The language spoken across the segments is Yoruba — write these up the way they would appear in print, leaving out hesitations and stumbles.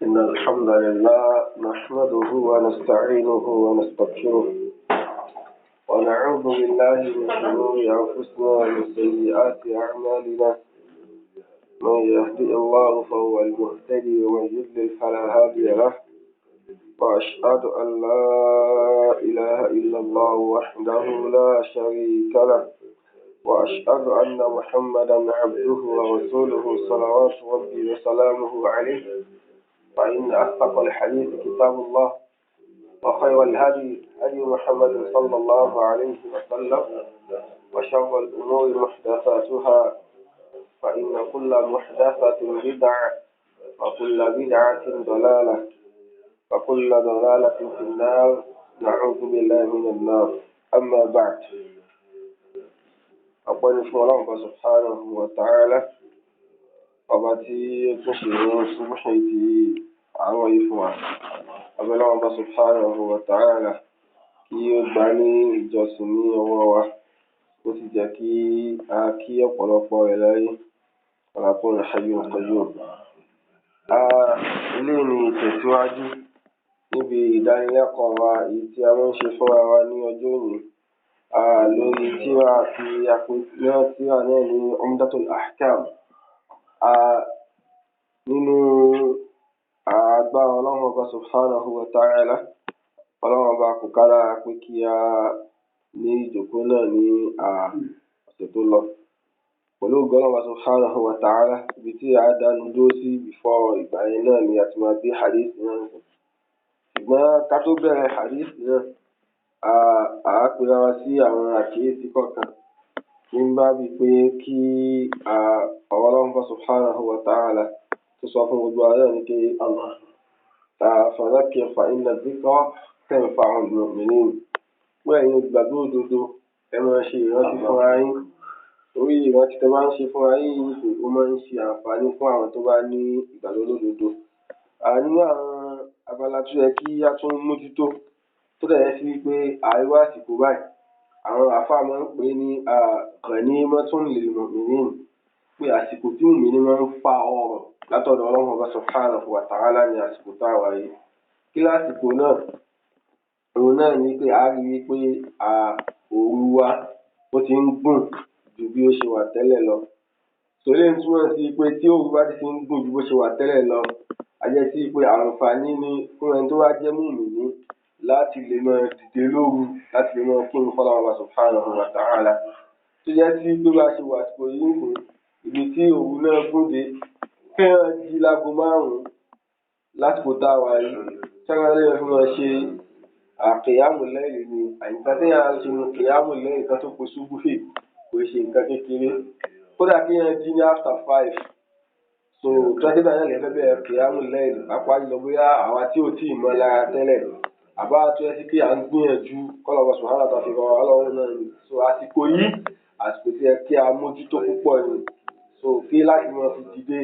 إن الحمد لله نحمده ونستعينه ونستغفره ونعوذ بالله من شرور أنفسنا ومن سيئات أعمالنا. من يهدئ الله فهو المهتدي ومن يضلل فلا هادي له. وأشهد أن لا إله إلا الله وحده لا شريك له، وأشهد أن محمدا عبده ورسوله صلوات ربي وسلامه عليه. فإن أصدق الحديث كتاب الله، وخير الهدي هدي محمد صلى الله عليه وسلم، وشر الأمور محدثاتها، فإن كل محدثة بدعة، وكل بدعة ضلالة، وكل ضلالة في النار. نعوذ بالله من النار. أما بعد، أقول الله سبحانه وتعالى وباتي تشيرون سبحيتي عويفوا أبلا الله سبحانه وتعالى kí ó gbà ní ìjọsìn ní ọwọ́ wa, ó sì jẹ́ kí ọ̀pọ̀lọpọ̀ rẹ̀ láyé ọ̀làkùnrin Hayyul Qayyum. Eléyìí ni ìtẹ̀síwájú níbi ìdánilẹ́kọ̀ọ́ wa èyí tí a máa ń ṣe fúnra wa ní ọjọ́ òní lórí tírà àti àpèjọ tírà náà ní Umdatul Ahkam. Nínú agbára Ọlọ́run Ọba Subhanahu wa Ta'ala, Ọlọ́run Ọba kò kára pé kí a ní ìjókòó náà ní ọ̀sẹ̀ tó lọ. Pẹ̀lú ògo Ọlọ́run Ọba Subhanahu wa Ta'ala, ibi tí a dánu dúró sí before ìgbà yẹn náà ni a ti máa gbé hadith náà nù. Ṣùgbọ́n ká tó bẹ̀rẹ̀ hadith náà, a pera wa sí àwọn àkíyèsí kọ̀ọ̀kan nígbà bíi pé kí Ọlọ́run Ọba Subhanahu wa Ta'ala tó sọ fún gbogbo ayé ní pé fadhakkir fa inna dhikra tanfa'ul mu'minin. Pé ẹ̀yin olùgbàgbọ́ òdodo, ẹ máa ṣe ìrántí fúnra yín. Torí ìrántí tẹ́ máa ń ṣe fúnra yín yìí, ó máa ń ṣe àǹfààní fún àwọn tó bá ní ìgbàgbọ́ lódodo. Nínú àwọn abala tó yẹ kí a tún mójútó, tó dẹ̀ yẹ sí wípé àríwá àsìkò báyìí, àwọn àfáà máa ń pè é ní ghanimatun lil mu'minin. Pé àsìkò tí mùmínì máa ń fa ọrọ̀ látọ̀dọ̀ Ọlọ́run Ọba Subhanahu wa Ta'ala ní àsìkò táwa yìí. Kí lásìkò náà? Òun náà ni pé a rí i pé òru wa ó ti ń gùn ju bí ó ṣe wà tẹ́lẹ̀ lọ. Sòlé ń túmọ̀ sí pé tí òru bá ti ń gùn ju bó ṣe wà tẹ́lẹ̀ lọ, a jẹ́ sí pé àǹfààní ni fún ẹni tó bá jẹ́ mùmínì láti lè máa dìde lóru, láti lè máa kírun fún Ọlọ́run Ọba Subhanahu wa Ta'ala. Tó jẹ́ sí pé bá ṣe wà àsìkò yìí nìkan, ibi tí òru náà gùn dé, kéèyàn jí láago 5 lásìkò táwa yìí, sára lè fi máa ṣe qiyāmu layl ni. Àyíká tí a ṣe ní qiyāmu layl kan tó kó ṣubú fè, kò ṣe nǹkan kékeré. Kódà kéèyàn jí ní after 5, so twenty náà lè fẹ́ bẹ̀rẹ̀ qiyāmu layl, pàápàá jùlọ bóyá àwa tí ò tíì mọ lára tẹ́lẹ̀, àbá tó yẹ sí pé à ń gbìyànjú kọ́lọ̀ Ọba Subhanahu wa Ta'ala fi ràn wá lọ́wọ́ náà ni. So àsìkò yìí, àsìkò tí ẹ kí a mójútó púpọ̀ ni. So kí láti máa fi dìde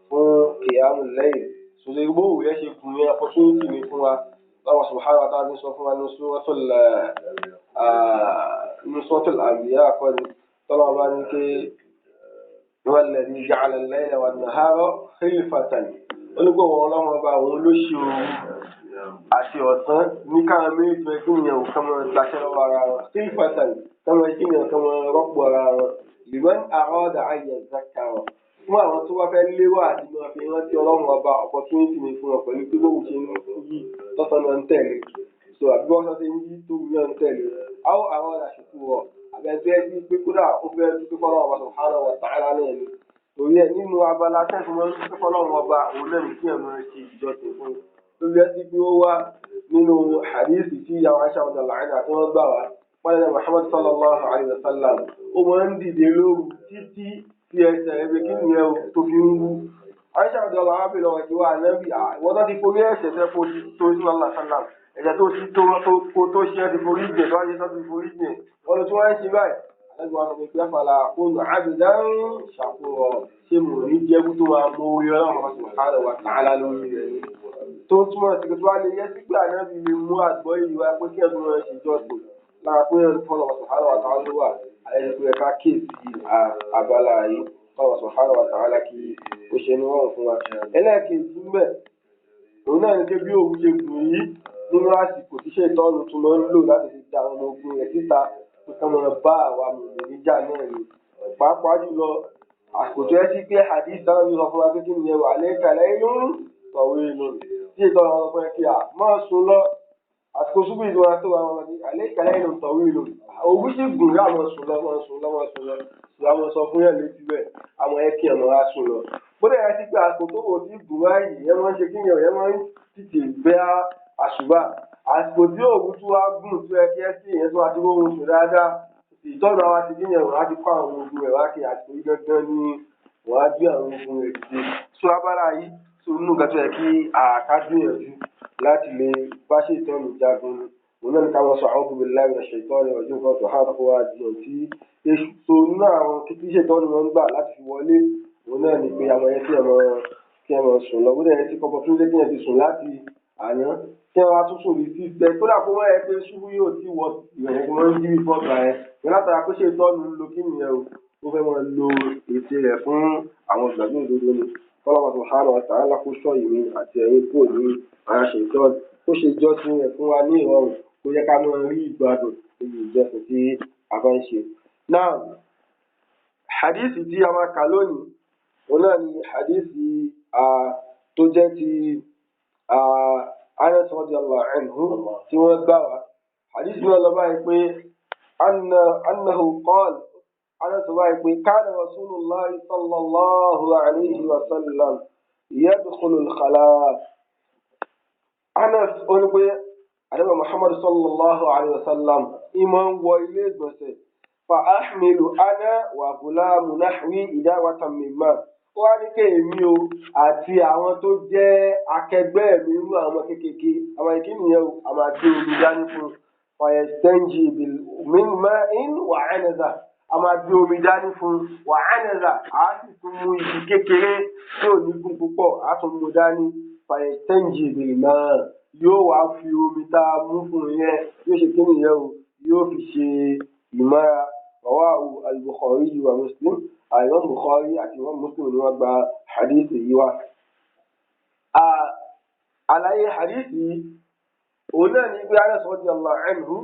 fún qiyāmu layl. So lè gbọ́ òwe ẹ ṣe kùn yẹn opportunity ni fún wa. Allah Subhanahu wa Ta'ala sọ fún wa ní Suratul Anbiya kọ́ni, tọ́lọ́ bá ní pé huwa alladhi ja'ala al-layla wan-nahara khilfatan. Olùgbọ́ wọn Ọlọ́run Ọba òun ló ṣe òru àti ọ̀sán ní káwọn méjì fẹ́ kí ènìyàn kan máa gbàṣẹ lọ́wọ́ ara wọn. Khilfatan, káwọn kí ènìyàn kan máa rọ́pò ara wọn. Liman arada an yazakkara. Fún àwọn tó bá fẹ́ lérò àti máa fi rántí Ọlọ́run Ọba, opportunity ni fún wọn pẹ̀lú pé bóun ṣe ń yí tọ́sán náà ń tẹ̀lé. So àbí wọ́n sọ ṣe ń yí tó náà ń tẹ̀lé. Àwọn àṣùkù rọ̀ àbẹ̀fẹ́ sí pé kódà ó fẹ́ dúpẹ́ fọ́lọ́run Ọba Subhanahu wa Ta'ala náà ni. Torí ẹ̀ nínú abala tẹ́sí wọn dúpẹ́ fọ́lọ́run Ọba, òun náà ní kí ẹ̀ máa ṣe ìjọsìn fún un. Lórí ẹ̀ sí pé ó wá nínú hadith tí ìyàwó Aisha radhiyallahu anha tí wọ́n gbà wá, wọ́n ní Muhammad sallallahu alayhi wa sallam, ó máa ń dìde lóru títí tí ẹsẹ̀ rẹ̀ bí kí nìyẹn tó fi ń wú. Aisha radhiyallahu anha bèèrè lọ́wọ́ ìwà ànábì, ìwọ́n tó ti forí ẹ̀ṣẹ̀ tẹ́ kó tó sí Allah sallam, ẹ̀jẹ̀ tó sí tó ṣe ti forí jẹ̀ tó wáyé tó ti forí jẹ̀, wọ́n ló tún wá ń ṣe báyìí. Àlejò wa sọ pé afala akunu abdan shakura, ṣé mo ní jẹ́ kó tó máa mọ orí Ọlọ́run Subhanahu wa Ta'ala lórí rẹ̀ ni. Tó túmọ̀ sí pé tó wá lè yẹ sí pé ànábì lè mú àgbọ̀ yìí wá pé kí ẹ̀dùn rẹ̀ ṣe jọ́sìn lára pé ẹ̀rù fọ́lọ́ Subhanahu wa Ta'ala ló wà. Àyẹ̀dẹ̀ pé ẹ̀ka kéèsì abala yìí, Allah Subhanahu wa Ta'ala kí ó ṣe ní wọ́n fún wa. Ẹlẹ́ẹ̀kejì mbẹ̀, òun náà ní pé bí òun ṣe gùn yìí nínú àsìkò tí ṣètọ́nù tún máa ń lò láti fi da ọmọ ogun rẹ̀ síta pé kí wọ́n bá àwa mùmí níjà náà ni pàápàá jùlọ àsìkò tó yẹ sí pé hadith dáná bí sọ fún wa pé kí nìyẹn wà lẹ́kàlẹ́ inú tọ̀wé inú tí ìtọ́nù àwọn ọmọ ẹ̀kí à máa sùn lọ àsìkò ṣubú ìdúrà tó wà wọn lẹ́kàlẹ́ inú tọ̀wé inú òun sì gùn yà máa sùn lọ àwọn sọ fún yẹn létí bẹ́ẹ̀ àwọn ẹ̀kí ẹ̀ máa sùn lọ bóde yẹn sí pé àsìkò tó wò sí gùn báyìí yẹn máa ń ṣe kí yẹn máa ń tètè bẹ́ àṣùbà àsìkò tí òun tún wá gùn tó yẹ kí ẹ sí ìyẹn tó wá ti wọ́n sùn dáadáa ìtọ́jú àwọn ti kíyàn wọ́n á ti kọ́ àwọn ogun rẹ̀ wá kí àsìkò yìí gangan ní wọ́n á gbé àwọn ogun rẹ̀ dìde tó abára yìí tó nínú nǹkan tó yẹ kí àkágbìyànjú láti lè bá ṣètọ́nù jagun òun náà ní ká wọ́n sọ àwọn obìnrin láì rẹ̀ ṣètọ́nù ọjọ́ nǹkan tó hàn kó wá di ọ̀tí èṣù tó nínú àwọn kí ṣètọ́nù wọn gbà láti fi wọlé òun náà ní pé àwọn yẹn kí ẹ mọ̀ sùn lọ bóde yẹn ti kọ́kọ́ tún lé kí ẹ ti sùn láti àná kí wọ́n á tún sùn ní fífẹ́ kódà kó wọ́n yẹ pé ṣubú yóò ti wọ ìrẹ̀lẹ̀ kí wọ́n ń jí ìfọ́gbà ẹ̀ wọ́n látara pé ṣe ìtọ́nu lo kí nìyẹn o ó fẹ́ máa lo ète rẹ̀ fún àwọn ìgbàgbọ́ òdodo ni kọ́lọ́mọ̀ subhanahu wa ta'ala kó ṣọ́ ìmí àti ẹ̀yìn kúrò ní ara ṣe ìtọ́nu kó ṣe ìjọsìn rẹ̀ fún wa ní ìrọ̀rùn kó yẹ ká máa rí ìgbádùn níbi ìjọsìn tí a bá ń ṣe. náà hadithi tí a máa kà lónìí òun náà ni hadithi tó jẹ́ ti Anas radiyallahu anhu tí wọ́n gbà wá hadith náà lọ báyìí pé annahu qala Anas sọ báyìí pé kana Rasulullahi sallallahu alayhi wa sallam yadkhulu al-khala' Anas ó ní pé àdébà Muhammad sallallahu alayhi wa sallam ìmọ̀ ń wọ ilé ìgbọ̀nsẹ̀ fa ahmilu ana wa ghulamu nahwi idawatan min ma ó wá ní kí èmi o àti àwọn tó jẹ́ akẹgbẹ́ mi nínú àwọn kékeré àwọn ìkíníyẹn o a máa gbé omi dání fún fàyẹ̀sẹ́ńjì mímọ́ in wà ánẹ́zà a máa gbé omi dání fún wà ánẹ́zà a sì tún mú igi kékeré tí ò ní gùn púpọ̀ a tún mú dání fàyẹ̀sẹ́ńjì mímọ́ yóò wá fi omi tá a mú fún yẹn yóò ṣe kíníyẹn o yóò fi ṣe ìmọ́ra rawahu al-Bukhari wa Muslim Imam Bukhari àti Imam Muslim ni wọ́n gba hadith yìí wá. Àlàyé hadith yìí òun náà ní pé Anas radiyallahu anhu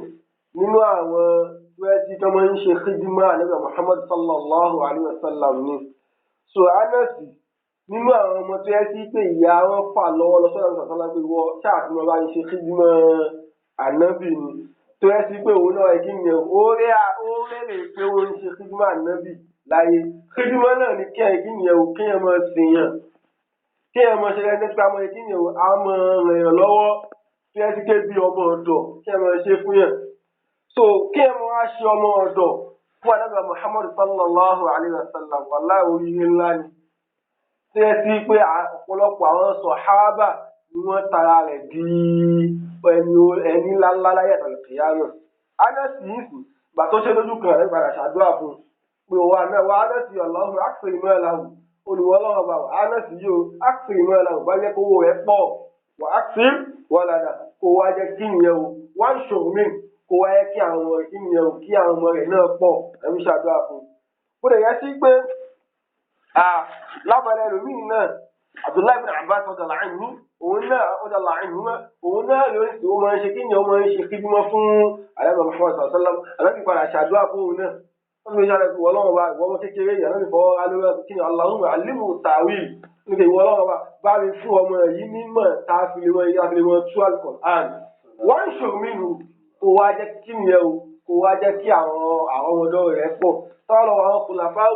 nínú àwọn tí wọ́n ti tọ́ máa ń ṣe khidma Ànábì Muhammad sallallahu alayhi wa sallam ni. So Anas nínú àwọn ọmọ tó yẹ sí pé ìyá wọn fà lọ́wọ́ lọ́sọ̀rọ̀ àwọn sàtàlá pé wọ́n ṣáàtì wọn bá ń ṣe khidma Ànábì ni tó yẹ sí pé òun náà kí ni ó rẹ̀ lè pé ó ń ṣe khidma Ànábì láyé khidma náà ni kí ẹ̀ kí ni ẹ̀ kí ẹ̀ máa sìn yàn kí ẹ̀ máa ṣe lẹ́sẹ̀ pé àmọ́ kí ni ẹ̀ á máa ràn yàn lọ́wọ́ kí ẹ̀ sì ké bí ọmọ ọ̀dọ̀ kí ẹ̀ máa ṣe fún yàn so kí ẹ̀ máa ṣe ọmọ ọ̀dọ̀ fún Ànábì Muhammad sallallahu alayhi wa sallam wallahi oríire ńlá ni tí ẹ sí pé ọ̀pọ̀lọpọ̀ àwọn sọ̀hábà ni wọ́n tara rẹ̀ di ẹni ńláńlá láyé àtàlùkìyà náà Anasi yìí sì gbà tó ṣe lójú kan rẹ̀ padà ṣàdúrà fún un pé òun àná wa Anasi ọlọ́run àkùsọ̀ ìmọ̀ ẹ̀ làwù olùwọ́lọ́wọ́ bá wà Anasi yìí o àkùsọ̀ ìmọ̀ ẹ̀ làwù bá jẹ́ kówó rẹ̀ pọ̀ wà àkùsọ̀ wàlàdà kó wá jẹ́ kí nìyẹn o wá ń ṣòro mí kó wá yẹ kí àwọn ọmọ kí nìyẹn o kí àwọn ọmọ rẹ̀ náà pọ̀ ẹ̀mí ṣàdúrà fún un. bó lè yẹ sí pé lábàlẹ̀ ẹlòmíì náà Abdullahi bin Abbas radiyallahu anhu òun náà lórí tí ó máa ń ṣe kí ni ó máa ń ṣe kí bímọ fún Ànábì Muhammad sallallahu alaihi wasallam alábì padà ṣàdúrà fún òun náà wọ́n fi ṣàlẹ̀ ìwọ ọlọ́run bá ìwọ ọmọ kékeré yìí alábì fọwọ́ alóra kí ni Allahumma allimhu ta'wil nígbà ìwọ ọlọ́run bá mi fún ọmọ yìí nímọ̀ tá a fi lè mọ tú al-Qur'an wọ́n ń ṣòro mí nù kó wá jẹ́ kí nìyẹn o kó wá jẹ́ kí àwọn ọmọdé rẹ̀ pọ̀ tọ́lọ̀ àwọn kùlàfáà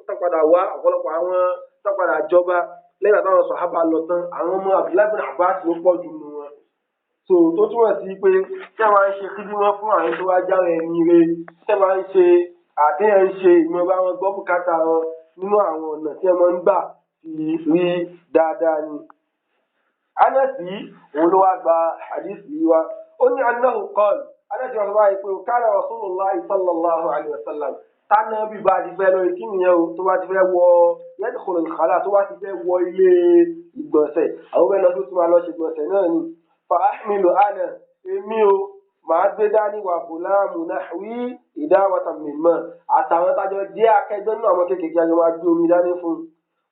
tọ́padà wá ọ̀pọ̀lọpọ̀ àwọn tọ́padà jọba lẹ́yìn àtàwọn sọ̀hábà lọ tán àwọn ọmọ Abdullahi bin Abbas ló pọ̀ jù nù wọn. so tó túmọ̀ sí pé tí a máa ń ṣe kíndìmọ́ fún àwọn tó wá jáwé ẹni re tí a máa ń ṣe àtẹ̀yẹ̀ ń ṣe ìmọ̀ bá wọn gbọ́ bùkátà wọn nínú àwọn ọ̀nà tí a máa ń gbà rí dáadáa ni. Anasi òun ló wá gba hadith yìí wá ó ní annahu qala Anasi wọn bá yẹ pé kana Rasulullah sallallahu alayhi wa sallam tánà bí bá ti fẹ́ lórí kí nìyẹn o tó bá ti fẹ́ wọ yadkhulul khala tó bá ti fẹ́ wọ ilé ìgbọ̀nsẹ̀ àwọn bẹ́ẹ̀ lọ sí tó máa lọ ṣe ìgbọ̀nsẹ̀ náà ni fa ahmilu ana èmi o màá gbé dání wà gulamu nahwi idawatan min ma àtàwọn tájọ jẹ́ akẹgbẹ́ náà àwọn kékeré àjọ máa gbé omi dání fún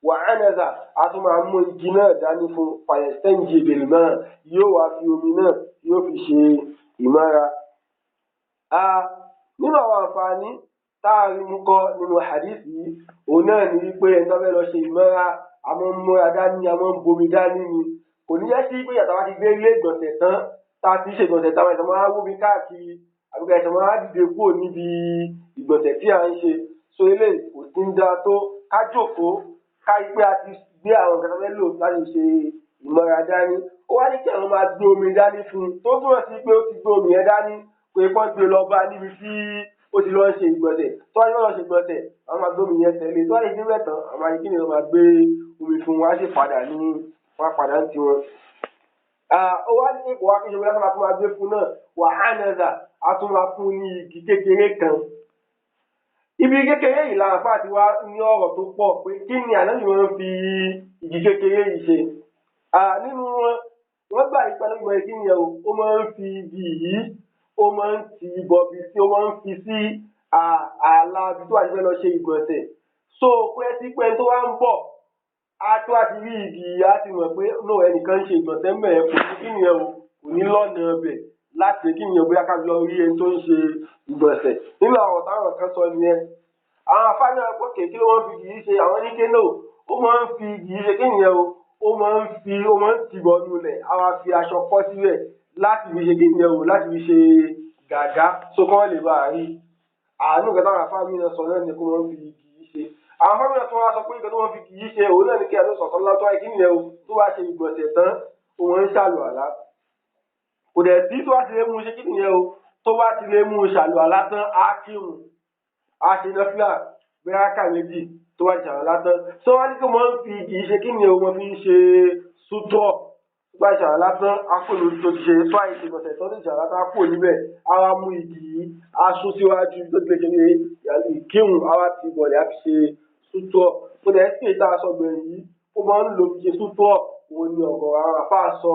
wàhánàzà a tún máa mú igi náà dání fún fàyẹ̀sẹ́ǹjì bèlmọ́ yóò wá fi omi náà yóò fi ṣe ìmára. nínú àwọn àǹfààní tá a rí mú kọ́ nínú hadith yìí òun náà ní wípé ẹni tó fẹ́ lọ ṣe ìmára a máa ń múra dání a máa ń bomi dání ni kò ní yẹ sí pé yàtọ̀ wá ti gbé ilé ìgbọ̀nsẹ̀ tán tá a ti ṣe ìgbọ̀nsẹ̀ táwọn ẹ̀sán máa wó mi káàkiri àbíkẹ́ ẹ̀sán máa dìde kúrò níbi ìgbọ̀nsẹ̀ tí à ń ṣe so eléyìí kò sí ń dáa tó ká jókòó ká pé a ti gbé àwọn nǹkan tó fẹ́ lò láti ṣe ìmọ̀ra dání ó wá ní kí àwọn máa gbé omi dání fún un tó túmọ̀ sí pé ó ti gbé omi yẹn dání pé pọ́n gbé lọ bá níbi tí ó ti lọ ṣe ìgbọ̀nsẹ̀ tó wá ní lọ ṣe ìgbọ̀nsẹ̀ àwọn máa gbé omi yẹn tẹ̀lé tó wá ní ìdílé tán àwọn àyíkí ni wọ́n máa gbé omi fún wọn á sì padà ní wọn á padà ń tiwọn. ó wá ní ipò akéṣe wọn láti máa gbé fún náà wàhánàzà á tún máa fún ní igi kékeré kan. Ibi kékeré yìí làwọn àfáà ti wá ní ọ̀rọ̀ tó pọ̀ pé kí ni ànábì wọn fi igi kékeré yìí ṣe. Nínú wọn gbà yí pẹ̀lú ìgbà kí nìyẹn ó máa ń fi igi yìí ó máa ń ti bọ̀bì sí ó máa ń fi sí ààlà ibi tó wà níbẹ̀ lọ ṣe ìgbọ̀nsẹ̀. So pé tí pé tó wá ń bọ̀ á tó àti rí igi yìí á ti mọ̀ pé no ẹnìkan ń ṣe ìgbọ̀nsẹ̀ mẹ́ẹ̀ kò ní kí nìyẹn kò ní lọ́nà ọbẹ̀ láti kí nìyẹn bóyá ká lọ rí ẹni tó ń ṣe ìgbọ̀nsẹ̀ nínú àwọn táwọn kan sọ nìyẹn. Àwọn afáàní ọ̀pọ̀ kéèké ló máa ń fi igi yìí ṣe àwọn oníké náà ó máa ń fi igi yìí ṣe kí nìyẹn ó máa ń tìbọ̀ nulẹ̀ á wá fi aṣọ kọ́ sílẹ̀ láti fi ṣe kí nìyẹn láti fi ṣe gàgá sókàn lè bá a rí. Àánú kẹta àwọn afáàní náà sọ náà ni kó máa ń fi igi yìí ṣe. Àwọn afáàní náà tó wá sọ pé nǹkan tó máa ń fi igi yìí ṣe òun náà ní kí ẹ tó sọ̀tọ́ látọ́ kí nìyẹn tó bá ṣe ìgbọ̀nsẹ̀ tán òun ń ṣàlùwàlá. Kò dẹ̀ sí tó bá ti lè mú ṣe kí nìyẹn tó bá ti lè mú ṣàlùwàlá tán á kírun á ṣe nọ́fílà bẹ́ẹ̀ ká méjì tó bá ti ṣàlùwàlá tán sọ wá ní kí wọ́n fi igi ṣe kí nìyẹn wọ́n fi ń ṣe sútọ̀ tó bá ti ṣàlùwàlá tán á kò lórí tó ti ṣe tó àyè ti gbọ̀nsẹ̀ tó ti ṣàlùwàlá tán á kò níbẹ̀ á wá mú igi yìí á sún síwájú tó ti lè ṣe ní ìkírun á wá ti bọ̀lẹ̀ á fi ṣe sútọ̀ kò dẹ̀ sí ìta aṣọ́gbẹ̀rẹ̀ yìí ó máa ń lo fi ṣe sútọ̀ òun ni ọ̀gọ̀ àwọn àfáà sọ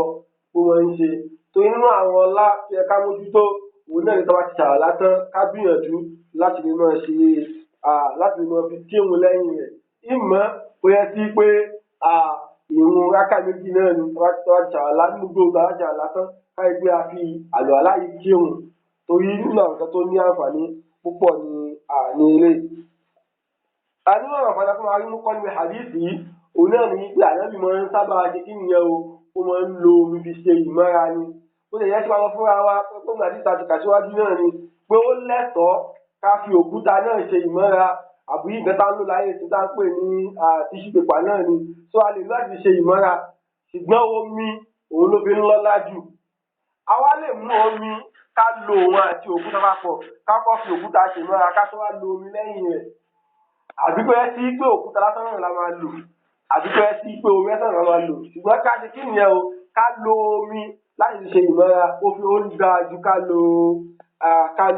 ó máa ń ṣe torí nínú àwọn ọlá tí ẹ ká mójútó òun náà ní tó bá ti ṣàlùwàlá tán ká gbìyànjú láti lè máa ṣe láti lè máa fi kírun lẹ́yìn rẹ̀ ìmọ̀ ó yẹ sí pé ìrun rákà méjì náà ni tó bá ti ṣàlùwàlá nínú gbogbo àwọn ṣàlùwàlá tán káyé pé a fi àlùwàlá yìí kírun torí nínú àwọn nǹkan tó ní àǹfààní púpọ̀ ní ilé. Nínú àwọn àǹfààní tó máa rí mú kọ́ níbi hadith yìí òun náà ní pé ànábì máa ń sábà ṣe kí nìyẹn ó máa ń lo omi fi ṣe ìmọ́ra ni ó lè yẹ kí wọn fúnra wa pé nígbà tí ìtajà kàṣíwájú náà ni pé ó lẹ́tọ̀ọ́ ká fi òkúta náà ṣe ìmọ́ra àbí ìgbẹ́ tá ń lò láyé tí tá ń pè ní tíṣù pépà náà ni tó a lè láti ṣe ìmọ́ra ṣùgbọ́n omi òun ló fi ń lọ́lá jù. Àwa lè mú omi ká lo òun àti òkúta papọ̀ ká kọ́ fi òkúta ṣe ìmọ́ra ká tó wá lo omi lẹ́yìn rẹ̀ àbí pé sí pé òkúta lásán náà la máa lò àbí pé sí pé omi ẹ̀sán náà la máa lò ṣùgbọ́n ká ṣe kí nìyẹn ká lo omi láti ṣe ìmọ́ra ó fi ó ń ga ju ká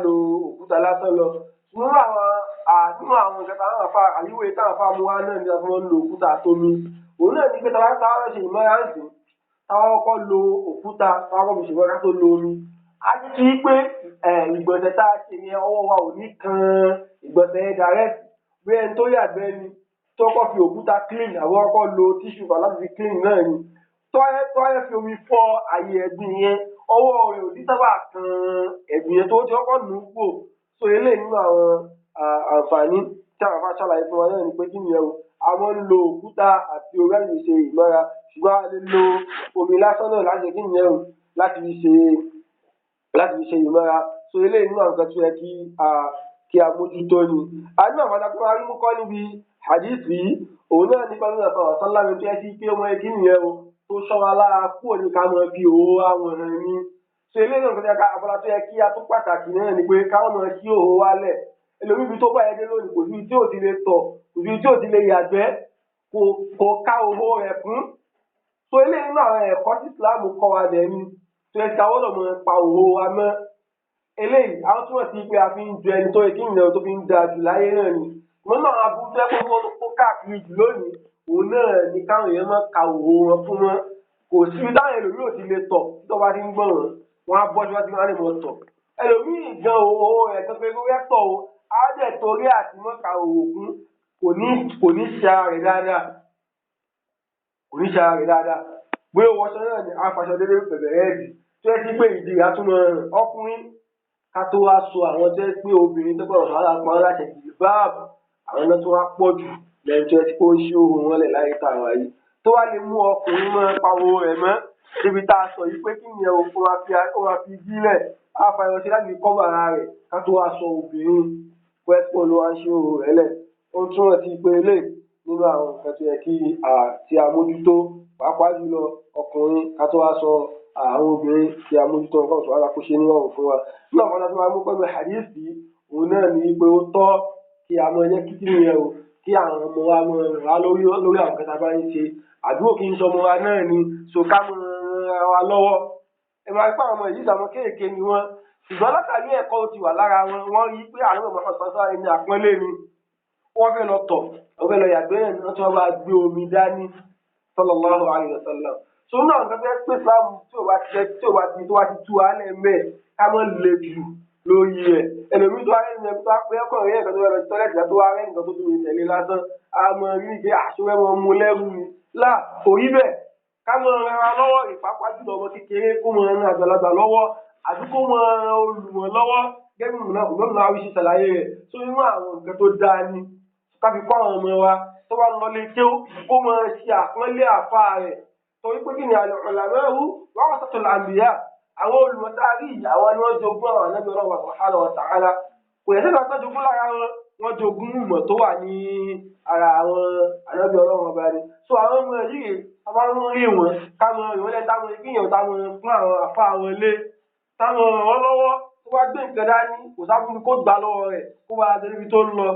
lo òkúta lásán lọ. Nínú àwọn ìjọba àwọn àfa àyíwé táwọn àfa mú wá náà ní wọ́n ń lo òkúta àtomi òun náà ní pé táwọn ṣe ìmọ́ra ń sìn táwọn kọ́kọ́ lo òkúta táwọn kọ́kọ́ fi ṣèwọ́n ká tó lo omi. A ti kí pé ìgbọ̀nsẹ̀ tá a ṣe yẹn ọwọ́ wa ò ní kan ìgbọ̀nsẹ̀ yẹn direct bí ẹni tó yàgbẹ́ ni tó kọ́ fi òkúta clean àwọn kọ́kọ́ lo tíṣù kan láti fi clean náà ni tọ́yẹ́ fi omi fọ àyè ẹ̀gbìn yẹn ọwọ́ rẹ̀ ò ní sábà kan ẹ̀gbìn yẹn tó ti kọ́kọ́ nù ú pò so eléyìí nínú àwọn àǹfààní tí àwọn afá ṣàlàyé fún wa náà ni pé kí nìyẹn àwọn ń lo òkúta àti orí àyè ṣe ìmọ́ra ṣùgbọ́n a lè lo omi lásán náà láti kí nìyẹn láti fi ṣe ìmọ́ra so eléyìí nínú àwọn nǹkan tó yẹ kí a mójútó ni. àdúrà àfàdà tó máa rí mú kọ́ níbi hadith yìí òun náà nípa lórí ọ̀sán ọ̀sán lámi tó yẹ sí pé ọmọ ẹgbẹ́ nìyẹn tó ṣọ́ra lára kúrò ní ká mọ bí òwò àwọn ẹ̀rìn ní. so eléyìí náà tó yẹ ká abala tó yẹ kí a tó pàtàkì náà ni pé káwọn mọ sí òwò wálẹ̀ ẹlòmíbi tó bá ẹgbẹ́ lónìí kò sí tí ò ti lè tọ̀ kò sí tí ò ti lè yàgbẹ́ kò ká owó rẹ̀ fún. so eléyìí náà àwọn ẹ̀kọ́ tí Islam kọ́ wa dẹ̀ ni tó yẹ ká wọ́n lọ mọ pa òwò wa mọ́ eléyìí àwọn túmọ̀ sí pé a fi ń ju ẹni tó yẹ kí ìyẹn tó fi ń da jù láyé náà ni wọn náà aburú tó yẹ kó káàkiri jù lónìí òun náà ní káwọn èèyàn máa ka òwò wọn fún wọn kò sí táwọn ẹlòmíì ò ti lè tọ̀ tó bá ti ń gbọ̀n wọn á bọ́ sí wọn ti máa lè mọ̀ tọ̀ ẹlòmíì gan owó rẹ̀ tó fẹ́ fẹ́ tọ̀ o á dẹ̀ torí àti mọ́ ka òwò fún kò ní ṣe ara rẹ̀ dáadáa oníṣẹ́ rẹ̀ dáadáa bóyá wọṣọ náà ni àfàṣọ dédé bẹ̀bẹ̀rẹ̀ ẹ̀dì tó yẹ kí pé ìdí àtúmọ̀ ọkùnrin ká tó wá sọ àwọn tó yẹ pé obìnrin tó gbọ́dọ̀ sọ́ra pọn láti ìdílé báàbù àwọn náà tó wá pọ̀ jù lẹ́yìn tó yẹ kó ń ṣe ohun wọn lẹ̀ láyé tá a wà yìí tó wá lè mú ọkùnrin mọ́ pariwo rẹ̀ mọ́ débi tá a sọ yìí pé kí nìyẹn ó máa fi bílẹ̀ àfàyọ̀ṣe láti kọ́ ara rẹ̀ ká tó wá sọ obìnrin pẹ́pọ̀ ló wá ń ṣe ohun rẹ̀ lẹ̀ ó túnmọ̀ sí pé eléyìí nínú àwọn nǹkan tó yẹ kí tí a mójútó pàápàá jùlọ ọkùnrin ká tó wá sọ àwọn obìnrin tí a mójútó nǹkan tó wá lákó ṣe níwọ̀n fún wa nínú àwọn ọ̀nà tó máa mú pẹ̀lú hadisi òun náà ní pé ó tọ́ kí a mọ ẹyẹ kíkí nìyẹn o kí àwọn ọmọ wa mọ ra lórí àwọn kẹta bá ń ṣe àdúgbò kí n sọ ọmọ wa náà ni so ká mọ ra wa lọ́wọ́ ẹ máa pa àwọn ọmọ yìí sàmọ kéèké ni wọn ṣùgbọ́n látàrí ẹ̀kọ́ ti wà lára wọn wọ́n rí pé àwọn ọmọ sọ́sọ́ ẹni àpọ́nlé ni wọ́n fẹ́ lọ tọ̀ wọ́n fẹ́ lọ yàgbẹ́ yẹn wọ́n tí wọ́n bá gbé omi dání sallallahu alaihi wasallam so náà nǹkan fẹ́ pè sáàmù tí ó bá ti tú alẹ́ mẹ́ ká mọ́ lè jù lórí rẹ̀ ẹlòmíì tó wáyé nìyẹn tó wá pé ọkùnrin yẹn kan tó wá lọ tọ́lẹ̀tì tó wá rẹ́ nǹkan tó tún tẹ̀lé lásán a mọ̀ rí i pé àṣewẹ́ mọ́ mú lẹ́rù ni là kò rí bẹ́ẹ̀ ká mọ̀ ra lọ́wọ́ ìpápá jùlọ ọmọ kékeré kó mọ̀ ran àgbàlagbà lọ́wọ́ àti kó mọ̀ olùmọ̀ lọ́wọ́ gẹ́gẹ́ bí mo àwíṣe ṣàlàyé rẹ̀ tó nínú àwọn nǹkan tó dáa ni ká fi kọ́ àwọn ọmọ wa tó bá lọ lé kéwú kó mọ̀ ṣe àpọ́nlé àfa rẹ̀ torí pé kí ni al-ulama'u warasatul anbiya àwọn olùmọ̀tàrí àwọn ni wọ́n jogún àwọn ànábì Ọlọ́run subhanahu wa ta'ala kò yẹ sẹ́dọ̀ tó jogún lára wọn jogún ìmọ̀ tó wà ní ara àwọn ànábì Ọlọ́run ọba ni so àwọn ọmọ yìí a máa ń rí wọn káwọn ìwọlẹ̀ táwọn ìgbìyànjú táwọn fún àwọn afá àwọn ilé táwọn ràn wọ́n lọ́wọ́ tó bá gbé nǹkan dání kò sábúrú kó gbà lọ́wọ́ rẹ̀ kó bá a débi tó ń lọ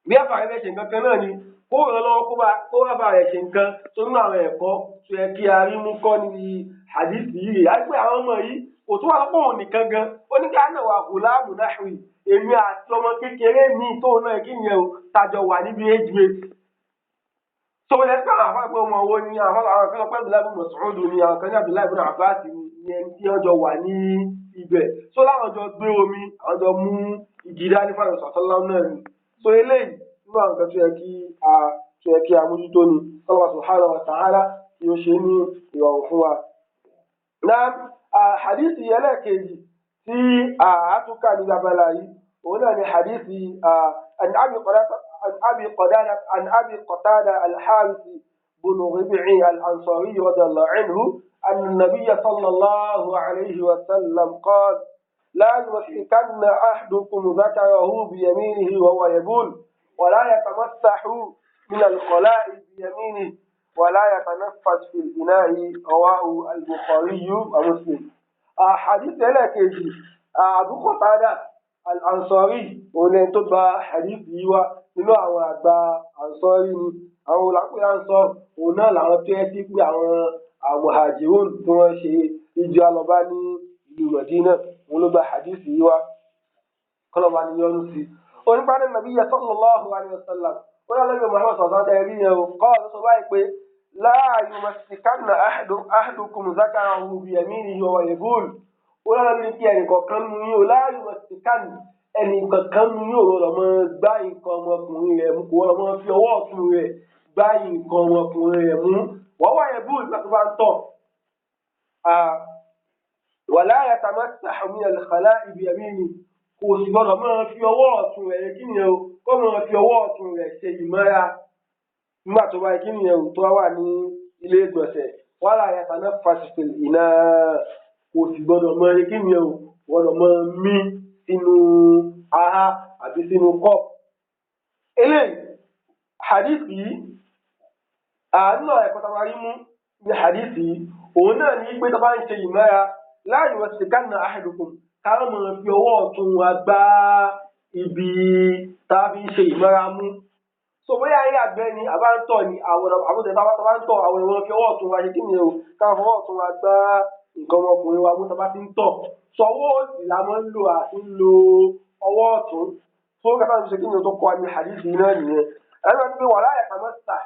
bí ẹ̀fà rẹ̀ ṣe nǹkan kan náà ni kó ràn lọ́wọ́ kó bá rẹ̀ ṣe nǹkan tó nínú àwọn ẹ̀kọ́ tó yẹ kí a rí mú kọ́ níbi hadisi yìí àgbẹ̀ àwọn ọmọ yìí kò tó wà lọ́pọ̀ òun nìkan gan ó ní ká náà wà gùlámù nahwi èmi àti ọmọ kékeré mi tóun náà kí nìyẹn o tàjọ wà níbi age tó yẹ kí àwọn afáàpẹ́ ọmọ owó ní àwọn kan pẹ́ Abdullahi ibn Mas'ud ní àwọn kan ní Abdullahi ibn Abbas ní ẹni tí wọ́n jọ wà ní ibẹ̀ so láwọn jọ gbé omi àwọn jọ mú igi dání fún àwọn sọ̀tọ́lá náà ni so eléyìí nínú àwọn kan tó yẹ kí a mójútó ni Allah subhanahu wa ta'ala tí ó ṣe ní ìrọ̀rùn fún wa. Náà hadisi ẹlẹ́ẹ̀kejì tí àátúkà ní abala yìí òun náà ni hadisi عن أبي قتادة الحارث بن ربيع الأنصاري رضي الله عنه أن النبي صلى الله عليه وسلم قال لا يمسكن أحدكم ذكره بيمينه وهو يبول ولا يتمسح من الخلاء بيمينه ولا يتنفس في الإناء رواه البخاري ومسلم. حديث لك أبو قتادة الأنصاري ولن تبع حديث يوا nínú àwọn àgbà ànsọ́rí ni àwọn olùkọ́ ànsọ́ òun náà làwọn tó yẹ sí pé àwọn muhajirun tí wọ́n ṣe ìjọ alọ́ba ní ìlú Mẹdínà òun ló gba hadith yìí wá kọ́lọ́ba ní yọ́nú sí. onípàdé Nabiyya sallallahu alaihi wasallam ó yà lẹ́yìn Muhammad sọ̀tàn ẹ̀rí yẹn o kọ́ ọ̀dọ́ sọ báyìí pé la yumassikanna ahadukum zakarahu biyaminihi wa yaqul ó yà lẹ́yìn kí ẹnì kọ̀ọ̀kan mú yín o la yumassikanna ẹnì kankan ní yóò rọrọ mọ gbá nǹkan ọmọkùnrin rẹ̀ mú kó rọrọ mọ fi ọwọ́ ọ̀tún rẹ̀ gbá nǹkan ọmọkùnrin rẹ̀ mú wọ́n wáyé bú ìgbà tó bá ń tọ̀ wala yatamassahu min al-khala'i biyamini kò sì gbọdọ̀ mọ fi ọwọ́ ọ̀tún rẹ̀ kí nìyẹn o kó mọ fi ọwọ́ ọ̀tún rẹ̀ ṣe ìmọ́ra nígbà tó bá kí nìyẹn o tó wà ní ilé ìgbọ̀nsẹ̀ wala yatanaffasu fil ina' kò sì gbọdọ̀ mọ kí nìyẹn o gbọdọ̀ mọ mí sínú aha àbí sínú kọ́ọ̀pù. eléyìí hadithi yìí àánú ẹ̀kọ́ tá a bá rí mú ní hadithi yìí òun náà ní pé tá a bá ń ṣe ìmọ́ra la yumassikanna ahadukum káwọn mọ̀ fi ọwọ́ ọ̀tún wa gbá ibi tá a fi ń ṣe ìmọ́ra mú. so bóyá ayé àgbẹ̀ ni àbá ń tọ̀ ni àwọn àbúté tá a bá ń tọ̀ àwọn ìwọ̀n fi ọwọ́ ọ̀tún wa ṣe kí ni o káwọn fọwọ́ ọ̀tún wa gbá nǹkan ọmọkùnrin wa mú tá a bá ti ń tọ̀ sọwọ́ òsì la máa ń lò àti ń lo ọwọ́ ọ̀tún tó kẹta ní ṣe kí ni tó kọ́ ní hadith náà nìyẹn ẹ̀rọ ti pé wà láyé àtàmọ́sà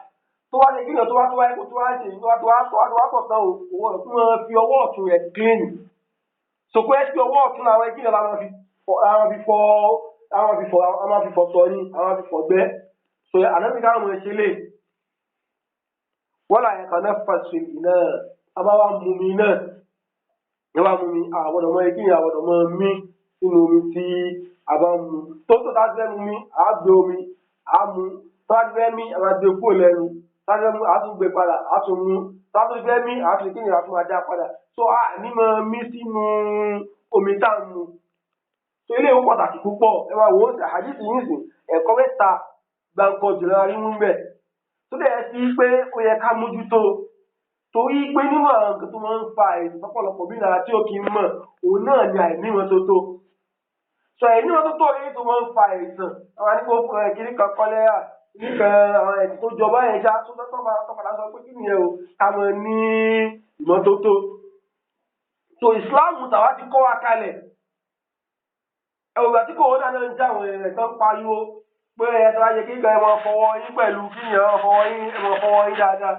tó wá ṣe kí ni tó wá ẹ̀kọ́ tó wá ṣe tó wá pọ̀ tán òwò tó máa fi ọwọ́ ọ̀tún rẹ̀ clean sòkò ẹ̀ sí ọwọ́ ọ̀tún àwọn ẹ̀kí náà àwọn fi fọ̀ sọ ní àwọn fi fọ̀ gbẹ́ so ànábì káwọn ọmọ ẹ̀ṣẹ̀ lè wala yatanaffas fil ina abáwá mú mi náà ìwà mú mi àwọn ọmọ ikí àwọn ọmọ mi sínú omi tí a bá mu tó tá fẹ́ mú mi àá gbé omi àá mu tó bá fẹ́ mí àwọn àgbẹ̀ kúrò lẹ́nu tó bá fẹ́ mú àá tún gbé padà àá tún mú tó bá fẹ́ mí àá tún kíni àá tún máa dá padà so a ní mọ mí sínú omi tá à ń mu so ilé ìwé pàtàkì púpọ̀ ẹ máa wò ó sí àdìsí yìí sìn ẹ̀kọ́ mẹ́ta gbàǹkan jùlọ rí mú bẹ̀ tó dẹ̀ sí pé ó yẹ ká mójútó torí pé nínú àwọn nǹkan tó máa ń fa àìsàn lọ́pọ̀lọpọ̀ bí ìlara tí ó kì í mọ̀ òun náà ni àìnímọ́tótó sọ àìnímọ́tótó yìí tó máa ń fa àìsàn àwọn àdìgbò kiri kan kọ́lẹ́rà nìkan àwọn ẹ̀sìn tó jọba yẹn já tó tọ́padà sọ pé kí nìyẹn o ká mọ ní ìmọ́tótó so ìsìláàmù tàwa ti kọ́ wa kalẹ̀ ẹ̀wọ̀n àti kò wọ́n dáná ń já àwọn ẹ̀rẹ̀ tó ń pariwo pé ẹ̀ tó wáyé kí ẹ máa fọwọ́ yín pẹ̀lú kí ẹ máa fọwọ́ yín dáadáa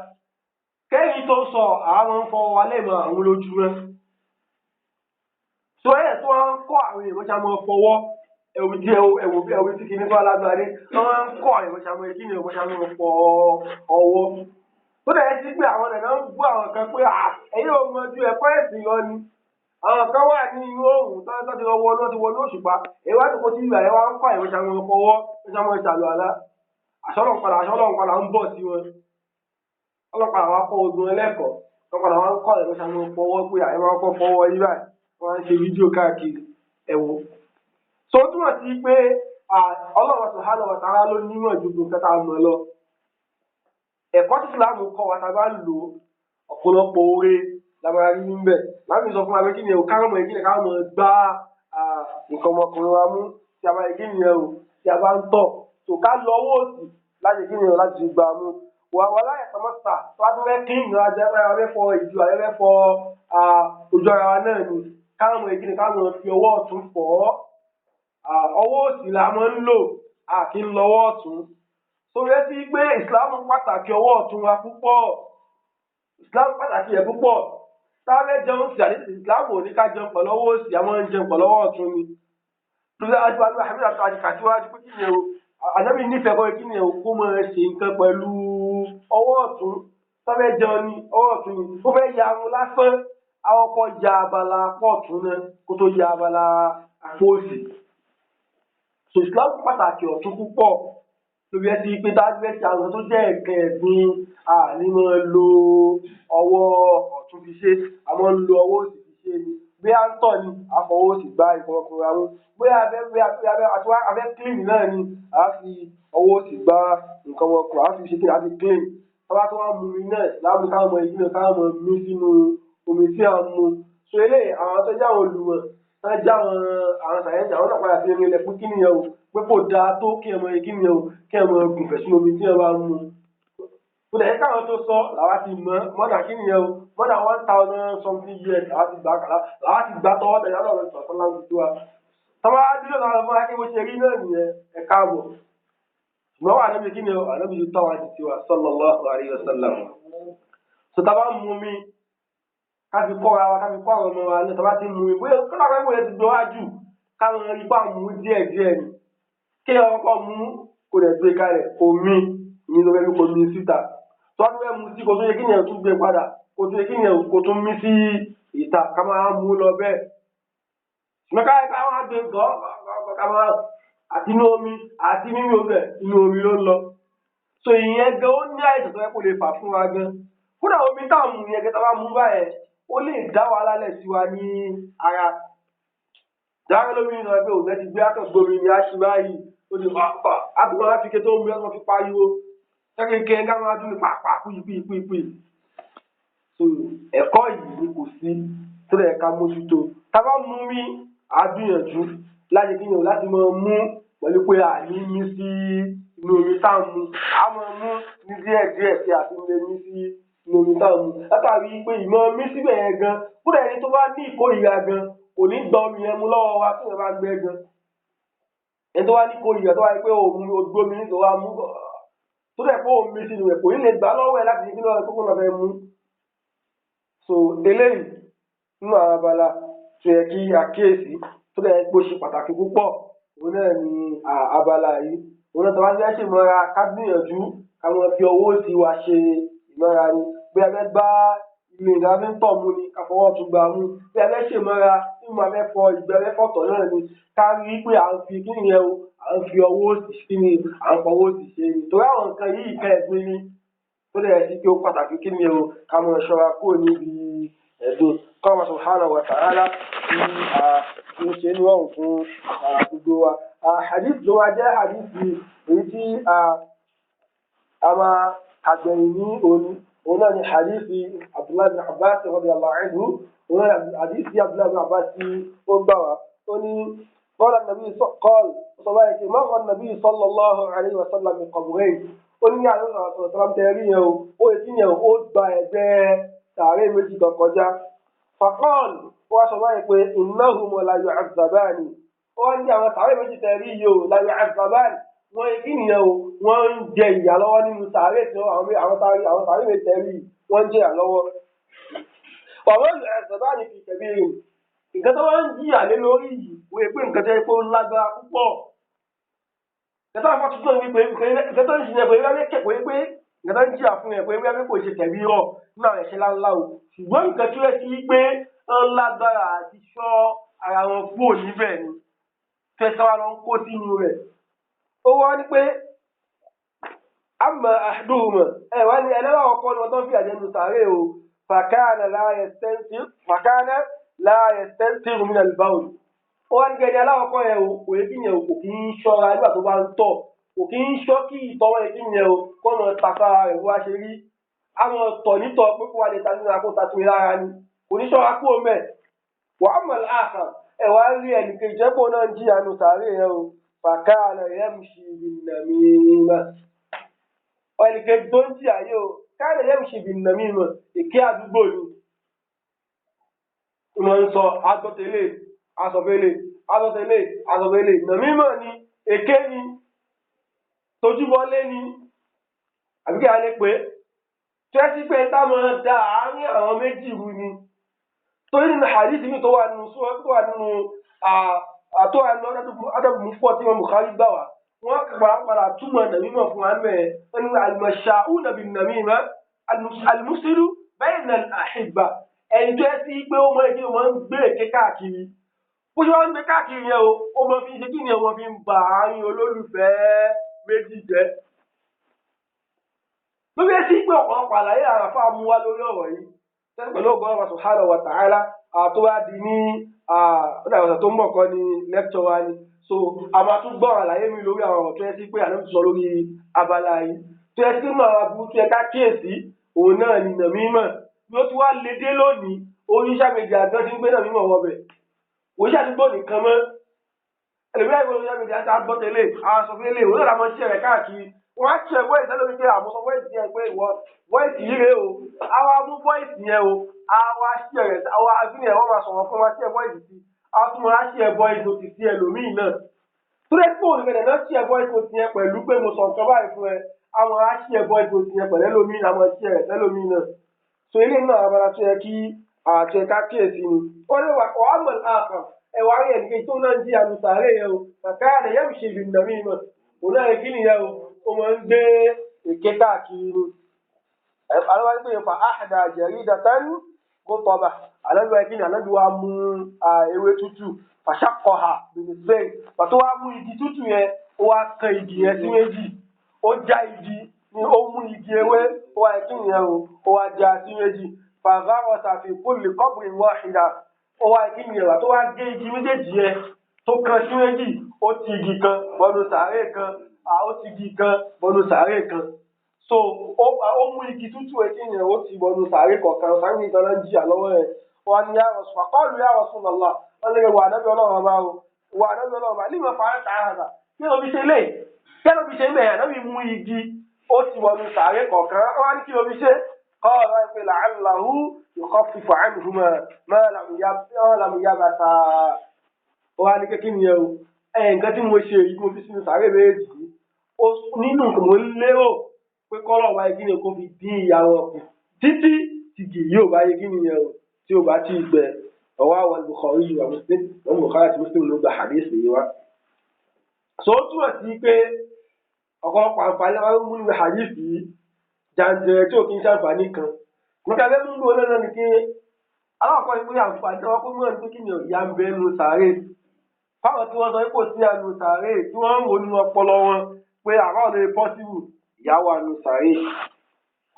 kẹ́yìn tó sọ àwọn ń fọwọ́ wa lẹ́ẹ̀mọ àwọn lójú rẹ̀ so ẹ̀ tó wọ́n ń kọ́ àwọn èèyàn ṣá máa fọwọ́ ẹ̀wù tí kìíní tó alágbára wọ́n ń kọ́ àwọn ṣá máa kí ni ẹ̀wù ṣá máa fọ ọwọ́ tó dẹ̀ sí pé àwọn ẹ̀rọ ń bú àwọn kan pé ẹ̀yin ò mọ ju ẹ̀kọ́ ẹ̀sìn lọ ni àwọn kan wà ní inú òòrùn tó ti wọ ní òṣùpá èyí wá tó kó tí ìgbà yẹn wá ń kọ́ ẹ̀wù ṣá máa fọwọ́ ṣá máa ṣàlù àlá àṣọlọ́npadà ń bọ̀ sí wọn ọlọ́pàá àwọn akọ ogun ẹlẹ́kọ̀ọ́ ọlọ́pàá àwọn akọ ẹ̀rọ ṣàmú fọwọ́ pé àyẹ̀wò akọ fọwọ́ yí báyìí wọ́n á ṣe fídíò káàkiri ẹ̀wọ̀. so ó túmọ̀ sí pé Ọlọ́run subhanahu wa ta'ala ló nímọ̀ ju gbogbo kẹta mọ̀ lọ. ẹ̀kọ́ tí Ìsìlámù kọ́ wa ta bá lò ọ̀pọ̀lọpọ̀ oore lábára rí níbẹ̀ láti sọ fún wa pé kí ni o káwọn ọmọ ìkíni káwọn ọmọ gbá nǹkan ọmọkùnrin wa mú tí a bá yẹ kí ni o tí a bá ń tọ̀ tó ká lọ owó òsì láti kí ni o láti fi gbà mú wàhálà ẹ̀sọ́mọ́sà tó a tún fẹ́ kí ìnira jẹ́ pé a fẹ́ fọ ìjù a fẹ́ fọ ojú ara wa náà ni káwọn ọmọ ìkíni káwọn fi ọwọ́ ọ̀tún fọ̀ ọwọ́ òsì la máa ń lò a kì í lọ́wọ́ ọ̀tún sórí ẹ ti pé ìsìlámù pàtàkì ọwọ́ ọ̀tún wa púpọ̀ ìsìlámù pàtàkì ẹ̀ púpọ̀ táwọn jẹun sí àdéhùn ìsìlámù ò ní ká jẹun pẹ̀lú ọwọ́ òsì a máa ń jẹun pẹ̀lú ọwọ́ ọ̀tún ni lórí àjùbánu àmì àti pé kí ni o ànábì nífẹ̀ẹ́ kọ́ kí ni o kó máa ṣe nǹkan pẹ̀lú ọwọ́ ọ̀tún tọ́fẹ́ jẹun ní ọwọ́ ọ̀tún ni ó fẹ́ ya arun lásán àkọ́kọ́ ya abala apọ̀ ọ̀tún náà kó tó ya abala apò òsì so Islam pàtàkì ọ̀tún púpọ̀ lórí ẹ ti pé dájúbẹ́ ti àwọn tó jẹ́ ẹ̀kẹ́ ẹ̀gbin àní máa lo ọwọ́ ọ̀tún fi ṣe àwọn ń lo ọwọ́ òsì fi ṣe ni bí a ń tọ̀ ni àfọwọ́ òsì gba ìfọwọ́kùnrin àwọn bóyá abẹ́ clean náà ni a fi ọwọ́ òsì gba nǹkan ọmọkùnrin a fi ṣe kí a fi clean tọ́ba tó wá mú mi náà láàmú káwọn ọmọ ìdílé káwọn ọmọ mi sínú omi tí a ń mu so eléyìí àwọn tó jáwọn olùmọ̀ tó jáwọn àwọn sàyẹ́ǹsì àwọn náà padà fi ẹni ilẹ̀ pé kí nìyẹn o pé kò dáa tó kí ẹ mọ kí nìyẹn o kí ẹ mọ gùnfẹ̀ sínú omi tí ẹ bá ń mu kò dẹ̀ káwọn tó sọ làwa ti mọ̀ mọ́dà kí nìyẹn o mọ́dà 1000 something years làwa ti gbà kàlá làwa ti gbà tọwọ́ tẹ̀lé ọlọ́run ìtọ́sọ́ láwùjọ wa tọ́ba dúró náà fún wa kí mo ṣe rí náà nìyẹn ẹ káàbọ̀ ṣùgbọ́n wà níbi kí ni ànábi ti tọ́wọ́ àti tiwa sallallahu alaihi wasallam sọta bá mú mi káfi kọ́ra wa káfi kọ́ àwọn ọmọ wa ní tọ́ba ti mú mi bóyá kọ́ra pé bóyá ti dọ́ wájú káwọn rí bá mú díẹ̀ ni kí ọkọ̀ mú kò dẹ̀ gbé kalẹ̀ omi ní ló fẹ́ kó mi síta tọ́wọ́ fẹ́ mú sí kó tún yẹ kí ni ẹ̀ tún gbé padà kó tún yẹ kí ni ẹ̀ kó tún mí sí ìta ká máa mú lọ bẹ́ẹ̀ ṣùgbọ́n káwọn àgbẹ̀ gọ́ àti inú omi àti nínú omi ẹ̀ inú omi ló ń lọ so ìyẹn gan ó ní àìsàn tó yẹ kó lè fà fún wa gan kódà omi táwọn mú yẹn gẹ́gẹ́ bá mú báyẹn ó lè dá wa lálẹ́ sí wa ní ara dáhùn lómi náà pé òun ti gbé àtọ̀gbọ́mi ní aṣí báyìí ó ní pàápàá àbúrò láti ké tó ń bí wọn fi pariwo kẹ́kẹ́kẹ́ káwọn adúlù pàápàá pípípípí so ẹ̀kọ́ yìí ni kò sí tó lè ká mójútó tá a bá mú mi àgbìyànjú láti kí ni o láti máa mú pẹ̀lú pé àní mí sí inú omi tá à ń mu a máa mú ní díẹ̀ tí a ti lè mí sí inú omi tá à ń mu látàrí pé ìmọ̀ mí síbẹ̀ yẹn gan kúrò ẹni tó bá ní ìkórìíra gan kò ní gba omi yẹn mú lọ́wọ́ wa tó yẹn bá gbẹ gan ẹni tó wá ní ìkórìíra tó wá ní pé òun ojú omi ní tó wá mú tó dẹ̀ pé òun mí sínú rẹ̀ kò ní lè gbà lọ́wọ́ ẹ̀ láti ní kí lọ́wọ́ kókó náà fẹ́ mú so eléyìí nínú àwọn abala tó yẹ kí àkíyèsí tó dẹ̀ pé ó ṣe pàtàkì púpọ̀ òun náà ni abala yìí òun náà tó bá fẹ́ ṣe mọ́ra ká gbìyànjú ká máa fi ọwọ́ sí wa ṣe ìmọ́ra ni bí a fẹ́ gbá ilé ìgbà fi ń tọ̀ mú ni ká fọwọ́ tún gbà mú bí a fẹ́ ṣèmọ́ra tí mo fẹ́ fọ ìgbẹ́ fẹ́ fọ̀tọ̀ náà ni ká rí i pé à ń fi kíni yẹn o à ń fi ọwọ́ òsì kíni à ń fọwọ́ òsì ṣe ni torí àwọn nǹkan yìí ká ẹ̀gbin ni tó dẹ̀ sí pé ó pàtàkì kíni yẹn o ká mọ̀ ṣọ́ra kúrò níbi ẹ̀gbin kọ́ subhanahu wa ta'ala tí ó ṣe ní ọ̀hún fún gbogbo wa. Hadith ló wá jẹ́ hadith èyí tí a máa kàgbẹ̀yìn ní òun náà ni hadith Abdullahi bin Abbas radiyallahu anhu òun náà ni hadith Abdullahi bin Abbas tí ó gbà wá ó ní قال النبي مر النبي صلى الله عليه وسلم بقبرين ó ní àwọn ọ̀sán tẹ̀rí yẹn ó yẹ kí yẹn ó gba ẹgbẹ́ sàárè méjì kan kọjá faqal ó wá sọ báyìí pé innahuma la yu'azzabani ó wá ní àwọn sàárè méjì tẹ̀rí yìí ó la yu'azzabani wọ́n yẹ kí nìyẹn o wọ́n ń jẹ ìyà lọ́wọ́ nínú sàárè tí àwọn sàárè méjì tẹ̀rí wọ́n ń jẹ ìyà lọ́wọ́ wàá yu'azzabani fi kabirin nǹkan tó wá ń jìyà lé lórí yìí wọ́n yẹ pé nǹkan tẹ́ pé ó lágbára púpọ̀ gẹ́tọ́ àwọn tuntun ní wípé gẹ́tọ́ ń ṣiyẹn pé wíwá kẹ́kọ̀ọ́ wípé gẹ́tọ́ ń jìyà fún yẹn pé wíwá kò ṣe tẹ̀bí rọ̀ nínú àwọn ẹ̀ṣẹ̀ ńláńlá o ṣùgbọ́n nǹkan tí ó yẹ sí pé ń lágbára àti ṣọ́ ara wọn kúrò níbẹ̀ ni fẹsẹ̀ wa lọ ń kó sínú rẹ̀ ó wá ní pé àmọ́ àdúhùmọ̀ ẹ̀ wá ní ẹlẹ́wà ọkọ ni wọ́n tó ń fi àjẹnu sàárè o fàkànà láàyè sẹ́ńtì rúmínà ìbáwòlì ó wá ní gẹ́gẹ́ aláwọ̀kọ́ yẹn o kò yẹ kí yẹn o kò kí ń ṣọ́ra nígbà tó bá ń tọ̀ kò kí ń ṣọ́ kí ìtọ́wọ́ yẹn kí yẹn o kọ́nà tàkàrà rẹ̀ wá ṣe rí àwọn tọ̀ nítọ̀ pé kó wá lè tàbí ìrìnàkó tàbí lára ni kò ní ṣọ́ra kúrò mẹ́ wà á mọ̀ láàkà ẹ̀ wá rí ẹnìkan ìjẹ́pọ̀ náà ń jí àánú sàárè yẹn o fàkànà yamshi bin-namima ẹnìkan tó ń jí àyè o káàdà yamshi bin-namima èké àdúgbò ni ìmọ̀ ń sọ agbọ́tẹ̀lẹ̀ asọ̀fẹ́lẹ̀ nàmímọ̀ ni èké ni tójúbọlé ni àbíkẹ́ alẹ́ pé tí ẹ ti pé táwọn da àárín àwọn méjì rú ni torí nínú hadith mi tó wà nínú adabul mufti tí wọn Bukhari gbà wá wọn padà túmọ̀ nàmímọ̀ fún wa mẹ́ wọn ni al-masha'una bin-namima al-mufsidu bayna al-ahibba ẹni tó ẹ sí pé ó mọ ẹni tó máa ń gbé èké káàkiri bó ṣe wọ́n ń gbé káàkiri yẹn o ó mọ fi ṣe kí ni wọ́n fi ń ba àárín olólùfẹ́ méjì jẹ́ lórí ẹsí pé ọ̀pọ̀lọpọ̀ àlàyé àràfà mú wá lórí ọ̀rọ̀ yìí pẹ̀lú ọgọ́rùn wa subhanahu wa ta'ala tó wá di ní ọ̀sẹ̀ tó ń bọ̀ kọ́ ni lecture wa ni so a máa tún gbọ́ àlàyé mi lórí àwọn ọ̀rọ̀ tó yẹ sí pé àná ti sọ lórí abala yìí tó yẹ sí pé náà aburú tó yẹ ká kíyèsí òun náà ni nàmímọ̀ bí ó ti wá lè dé lónìí oníṣẹ́ méjì àgbọn ti ń gbé nàmímọ̀ wọbẹ̀ òṣìṣẹ́ àdúgbò nìkan mọ́ ẹlòmíràn ìwé oníṣẹ́ méjì àti àgbọ̀tẹ̀lẹ̀ àwọn asọ̀fẹ́lẹ̀ òun náà làwọn ṣiṣẹ́ rẹ̀ káàkiri wọ́n á ṣe voice ẹlòmí pé àmọ́ voice yẹn pé ìwọ voice yìí rèé o àwa mú voice yẹn o àwa ṣe rẹ̀ àwa àfihàn ẹ̀ wọ́n máa sọ̀rọ̀ fún wa ṣe voice sí àtúmọ̀ á ṣe voice note sí ẹlòmíì náà tó lè fún òun náà ṣe voice note yẹn pẹ̀lú pé mo sọ nǹkan báyìí fún ẹ àwọn á ṣe voice note yẹn pẹ̀lú ẹlòmíì náà àwọn ṣe rẹ̀ ẹlòmíì náà so ilé náà abala tó yẹ kí àti ẹ̀ka kíyèsí ni ó lè wà ọ̀ àmọ̀ àkàn ẹ̀wà rẹ̀ nìkan tó náà ń di àlùsàárè yẹn o kàkà rẹ̀ yẹn ṣe ìbìnàmí mọ̀ òun náà yẹ kí nìyẹn o ó máa ń gbé èké káàkiri ni aláwọ̀ pé fa àhàdà jaridatan kó tọ́ba aláwọ̀ kí ni aláwọ̀ wa mú ewé tútù fàṣàkọ̀hà bìnnìfẹ́ pàtó wa mú igi tútù yẹn ó wá kan igi yẹn sí méjì ó já igi ni ó mú igi ewé ó wá kí nìyẹn o ó wá já sí méjì fàgárọ̀tà fi kulli qabrin wahida ó wá kí nìyẹn wà tó wá gé igi méjèèjì yẹn tó kan sí méjì ó ti igi kan bọ́nu sàárè kan ó ti igi kan bọ́nu sàárè kan so ó mú igi tútù ẹ̀ kíyàn ó ti bọ́nu sàárè kọ̀ọ̀kan sàárè kan náà ń jìyà lọ́wọ́ ẹ̀ wọ́n ní ya Rasul faqalu ya Rasulullah wọ́n lè wà nábì ọlọ́run ọba o wà nábì ọlọ́run ọba lima fa'alta hadha kí ló fi ṣe lé kí ló fi ṣe mẹ́ẹ̀ nábì mú igi ó ti bọ́nu sàárè kọ̀ọ̀kan wọ́n ní kí ló fi ṣe qala pé la'allahu yukhaffifu anhuma ma lam yabasa wọ́n á ní kékeré nìyẹn o nǹkan tí mo ṣe yìí mo fi sínú sàárè méjì nínú nǹkan mo lérò pé kọ́lọ̀ wáyé kí ni kò fi dín ìyàwó ọkùn títí tìgì yóò bá yé kí ni yẹn o tí o bá ti gbẹ ọwọ́ àwọn Bukhari yìí wà Muslim wọn Bukhari àti Muslim ló gba hadith yìí wá. so ó túmọ̀ sí pé ọ̀pọ̀lọpọ̀ àǹfààní wọn mú níbi hadith yìí jàǹdẹ̀rẹ̀ tí ò kí ń ṣàǹfààní kan nígbà tẹ́ ń lò lọ́nà ni pé aláwọ̀kọ́ ni pé àǹfààní wọn kó mọ̀ ní pé kí ni ìyà ń bẹ nínú sàárè fáwọn tí wọ́n sọ pé kò sí àánú sàárè tí wọ́n ń wò nínú ọpọlọ wọn pé àwọn lè pọ́sibù ìyà wà nínú sàárè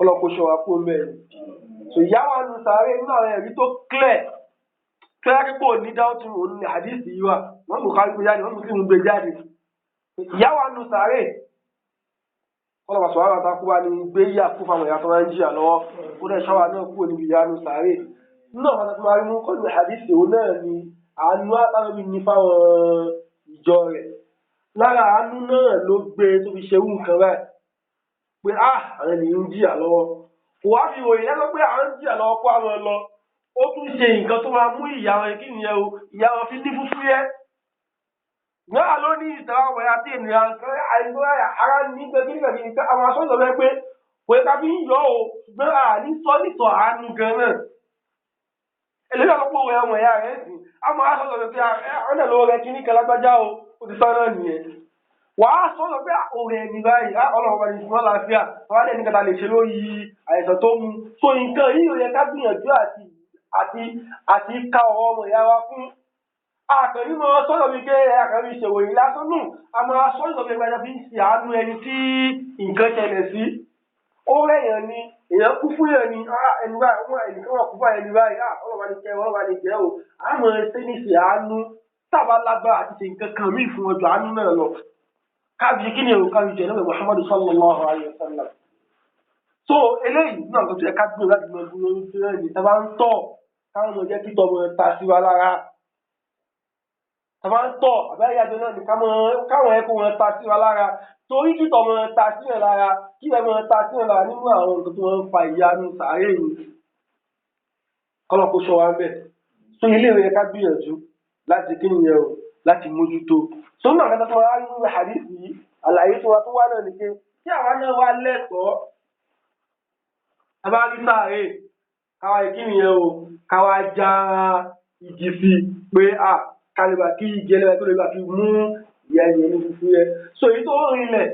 ọlọ́kọ̀ ṣọ́ wa kó mẹ́rin so ìyà wà nínú sàárè nínú àwọn ẹ̀rí tó clear kíkó ní dáwọ́tún òun ní àdìsí yìí wà wọ́n mú kárí gbé jáde wọ́n mú sí ìmúgbé jáde ìyà wà nínú sàárè ọlọ́wà sọ̀rọ̀ àwọn àtàkùn wa ní gbé yíyà kú fáwọn ìyá tó máa ń jìyà lọ́wọ́ ó dẹ̀ ṣáwà náà kúrò níbi ìyà nínú sàárè nínú àwọn àtàkùn wa rí mú kọ́ni àdìsí òun náà ni àánú àtàkùn ní fáwọn ìjọ rẹ̀ lára àánú náà ló gbé tó fi ṣerú nǹkan báyìí pé àwọn ènìyàn ń jìyà lọ́wọ́ kò wá fi òye lẹ́gbẹ́ pé àwọn ń jìyà lọ́wọ́ kó àwọn lọ ó tún ṣe nǹkan tó máa mú ìyà wọn kí nìyẹn o ìyà wọn fi ní fúfú yẹ náà ló ní ìtàn àwọn àti ènìyàn kan àìgbọ́ ara ní gbẹgbẹgbẹ ní àwọn aṣọ́jọ bẹ́ẹ̀ pé kò yẹ ká fi ń yọ o ṣùgbọ́n àní sọ nìtọ̀ àánú gan náà eléyìí ọlọ́pọ̀ òwe ọmọ ìyá rẹ̀ sì àwọn aṣọ́jọ bẹ́ẹ̀ pé ọ̀nà lọ́wọ́ rẹ̀ kí ní kẹlágbájá o ó ti sọ náà nìyẹn wàá sọ̀rọ̀ pé òrè ẹni báyìí ọlọ́run wà ní ìfúnná láàfíà wọ́n á dẹ̀ ní kàtà lè ṣe lórí àìsàn tó mu so nǹkan yìí ò yẹ ká gbìyànjú àti ká ọ̀rọ̀ ọmọ ìyá wa fún àkànní mọ sọ́dọ̀ mi pé àkànní ìṣòwò yìí lásán nù àmọ́ sọ́dọ̀ mi gbàdá fi ń ṣe àánú ẹni tí nǹkan ṣẹlẹ̀ sí ó rẹ̀yàn ni èèyàn kú fún yàn ni ẹni báyìí wọn ẹnìkan wọn kú fún ẹni báyìí ọlọ́wà ní kẹ́ ọlọ́wà ní jẹ́ o àmọ́ ṣé ní ṣe àánú tábà lágbára àti ṣe nǹkan kan míì fún ọjọ́ àánú náà lọ káàbí kí ni o káàbí jẹ náà Muhammadu sallallahu alayhi wa sallam so eléyìí náà tó yẹ ká gbìyànjú láti mọ ìdúró ní ti rẹ̀ ní tábà ń tọ̀ káwọn ọmọ jẹ́ kí tọmọ ta sí wa lára tábà ń tọ̀ àbẹ́rẹ́ àjọ náà ní káwọn ẹ̀kọ́ wọn ta sí wa lára torí kí tọmọ ta sí ẹ̀ lára kí ẹ̀ wọn ta sí ẹ̀ lára nínú àwọn nǹkan tó wọn ń fa ìyanu sàárè ni kọ́lọ́ kó sọ wa ń bẹ̀ so ilé ìwé ká gbìyànjú láti kí nìyẹn o láti mójútó sọ́nà àgbàdo tó wá nínú àdìsí yìí àlàyé tó wá náà ni pé tí àwa náà wá lẹ́tọ̀ọ́ abárí sáré káwa ìkíni yẹn o káwa já igi sí pé kálíbà kí igi ẹlẹ́wà tó lè bá fi mú ìyá ẹ̀yẹ ní fúfú yẹn so èyí tó rinlẹ̀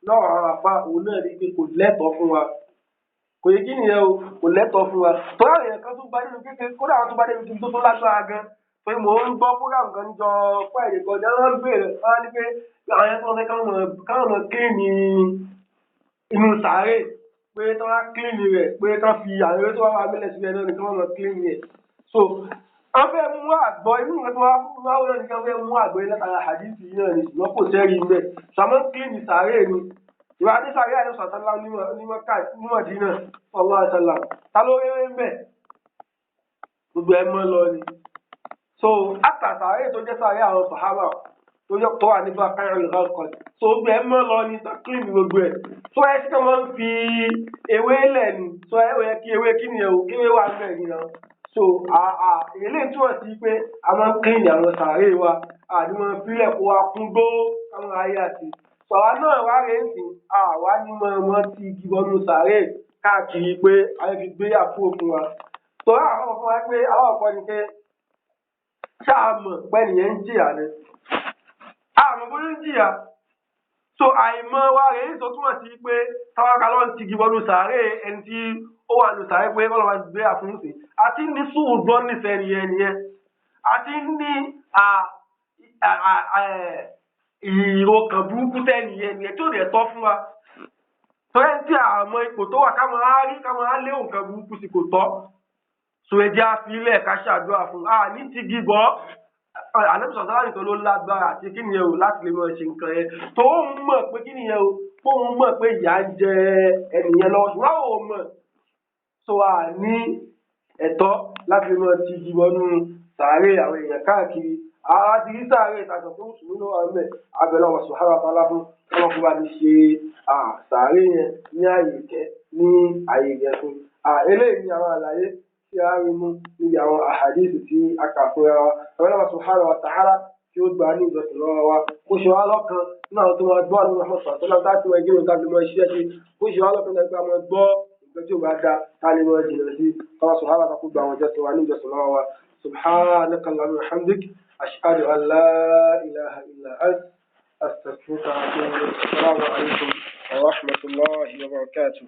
náà àwọn àfa òun náà ni pé kò lẹ́tọ̀ọ́ fún wa kò yẹ kíni yẹn o kò lẹ́tọ̀ọ́ fún wa tó àwọn èèyàn kan tó bá nínú kékeré kódà àwọn tó bá débi tó lágbára gan pé mò ń gbọ́ program kan níjọ Friday kọjá wọ́n béèrè wọ́n ní pé àwọn ẹni tó ń fẹ́ káwọn mọ̀ kílìnì inú sàárè pé tó wá kílìnì rẹ̀ pé kán fi àwọn eré tó wá wà mílẹ̀ síbẹ̀ náà ni káwọn mọ̀ kílìnì rẹ̀ so wọ́n fẹ́ mú àgbọ̀ inú ìwé tó wá fún wa náà ni kí wọ́n fẹ́ mú àgbọ̀ yìí látara hadith yìí náà ni ṣùgbọ́n kò sẹ́rí mẹ́ sàmọ́ kílìnì sàárè ni ìwà àti sàárè àti sàtàlá ní Mádínà sallallahu alaihi wasallam ta ló rí ń bẹ̀ gbogbo ẹ mọ́ lọ ni so àtàtàrẹ tó jẹ́ sáré àwọn sàhábà tó wà nígbà káyọ̀ lọ́kọ̀ so gbẹ mọ́ lọ ní clean gbogbo ẹ̀ so ẹ sí wọn fi ewé lẹ̀ ni so ẹ yẹ kí ewé kí nìyẹn o kí ewé wà bẹ́ẹ̀ nìyẹn so eléyìí túwọ̀ sí pé a máa ń clean àwọn sáré wa àti wọn fílẹ̀ kó wa kún gbó káwọn ayé àti so àwa náà wá rèé sí àwa ní wọn ti gibọnú sáré káàkiri pé ayé fi gbé àpò fún wa so àwọn fún wa pé àwọn ọ̀pọ̀ ni pé sáàmù pẹ́ni yẹn ń jìyà ni àmọ́ bóyá ń jìyà so àìmọ̀ wa rèé tó túmọ̀ sí pé táwọn kalọ́ ń tigi bọ́nu sàárè ẹni tí ó wà ní sàárè pé kọ́lọ́ máa gbé àfúnṣe àti ní sùúrù nífẹ̀ẹ́ nìyẹn àti ní ìró kan burúkú tẹ́ nìyẹn tí ó rẹ̀ tọ́ fún wa tó ẹ̀ ń tí àmọ́ ipò tó wà káwọn á lé nǹkan burúkú sí kò tọ́ so ẹjẹ àfilẹ̀ ká ṣàdúrà fún ní ti gígbọ́ ànábìsọ̀ sára nìkan ló lágbára àti kí nìyẹn o láti lè máa ṣe nǹkan yẹn tó ń mọ̀ pé kí nìyẹn o fóun mọ̀ pé ìyà ń jẹ ẹnìyẹn lọ́wọ́ ṣùgbọ́n àwọn ò mọ̀ so ní ẹ̀tọ́ láti lè máa ti gígbọ́ nínú sàárè àwọn èèyàn káàkiri àti rí sàárè ìtajà fún mùsùlùmí ló wà mẹ́ abẹ́lẹ́ ọmọ subhanahu wa ta'ala fún ọlọ́kùnrin bá ti ṣe sàárè yẹn ní àyè kẹ́ ní àyè yẹn fún eléyìí ní àwọn àlàyé tí a rí mú níbi àwọn àhàdíìsì tí a kà fún ara wa ọlọ́run subhanahu wa ta'ala tí ó gbà ní ìjọsìn lọ́wọ́ wa kó ṣe wá lọ́kàn náà tó máa gbọ́ àwọn ọmọ sọ̀tọ́ náà láti máa gé òǹkà lè máa ṣiṣẹ́ ṣe kó ṣe wá lọ́kàn nípa máa gbọ́ nǹkan tí ò bá da ká lè máa jìnnà sí káwọn subhanahu wa ta'ala kó gba àwọn ìjọsìn wa ní ìjọsìn lọ́wọ́ wa subhanaka allahumma wa hamdik ashhadu an la ilaha illa ant astaghfiruka wa atubu ilayk assalamu alaikum wa rahmatullahi wa barakatuh.